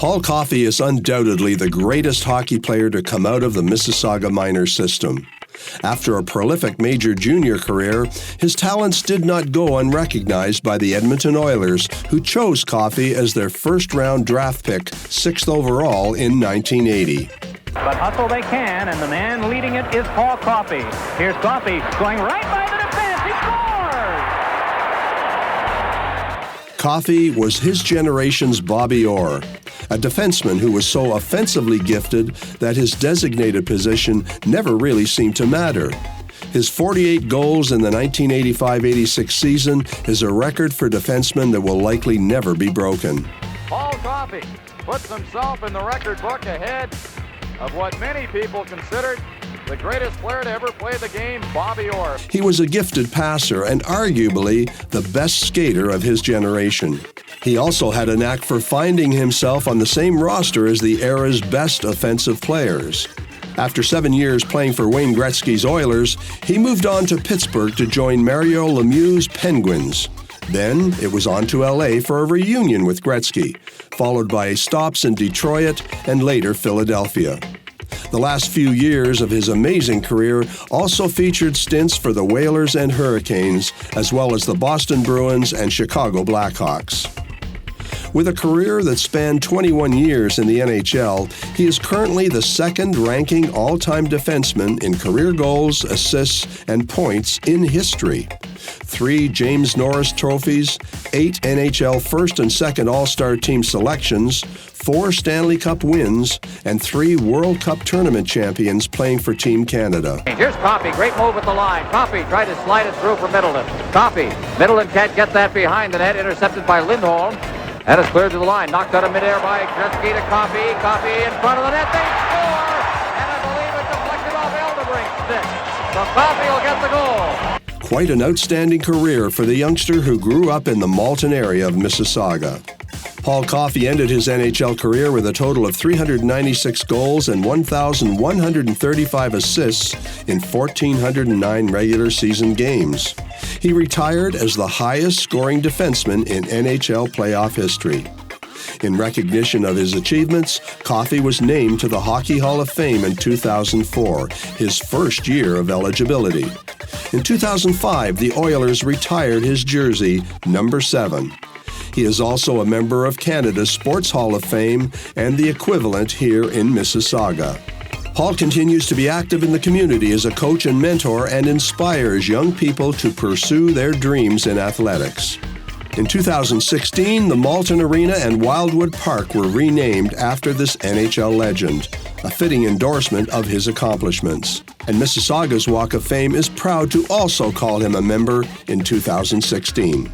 Paul Coffey is undoubtedly the greatest hockey player to come out of the Mississauga minor system. After a prolific major junior career, his talents did not go unrecognized by the Edmonton Oilers, who chose Coffey as their first-round draft pick, 6th overall in 1980. But hustle they can, and the man leading it is Paul Coffey. Here's Coffey going right by the defense. He scores! Coffey was his generation's Bobby Orr, a defenseman who was so offensively gifted that his designated position never really seemed to matter. His 48 goals in the 1985-86 season is a record for defensemen that will likely never be broken. Paul Coffey puts himself in the record book ahead of what many people considered the greatest player to ever play the game, Bobby Orr. He was a gifted passer and arguably the best skater of his generation. He also had a knack for finding himself on the same roster as the era's best offensive players. After 7 years playing for Wayne Gretzky's Oilers, he moved on to Pittsburgh to join Mario Lemieux's Penguins. Then it was on to LA for a reunion with Gretzky, followed by stops in Detroit and later Philadelphia. The last few years of his amazing career also featured stints for the Whalers and Hurricanes, as well as the Boston Bruins and Chicago Blackhawks. With a career that spanned 21 years in the NHL, he is currently the second-ranking all-time defenseman in career goals, assists, and points in history. 3 James Norris trophies, 8 NHL first and second All-Star team selections, 4 Stanley Cup wins, and 3 World Cup tournament champions playing for Team Canada. Here's Coffey, great move at the line. Coffey tried to slide it through for Middleton. Coffey, Middleton can't get that behind the net, intercepted by Lindholm. And it's cleared to the line, knocked out of midair by Gretzky to Coffey. Coffey in front of the net, they score! And I believe it's deflected off Eldebrink's stick. So Coffey will get the goal. Quite an outstanding career for the youngster who grew up in the Malton area of Mississauga. Paul Coffey ended his NHL career with a total of 396 goals and 1,135 assists in 1,409 regular season games. He retired as the highest-scoring defenseman in NHL playoff history. In recognition of his achievements, Coffey was named to the Hockey Hall of Fame in 2004, his first year of eligibility. In 2005, the Oilers retired his jersey, number 7. He is also a member of Canada's Sports Hall of Fame and the equivalent here in Mississauga. Paul continues to be active in the community as a coach and mentor and inspires young people to pursue their dreams in athletics. In 2016, the Malton Arena and Wildwood Park were renamed after this NHL legend, a fitting endorsement of his accomplishments. And Mississauga's Walk of Fame is proud to also call him a member in 2016.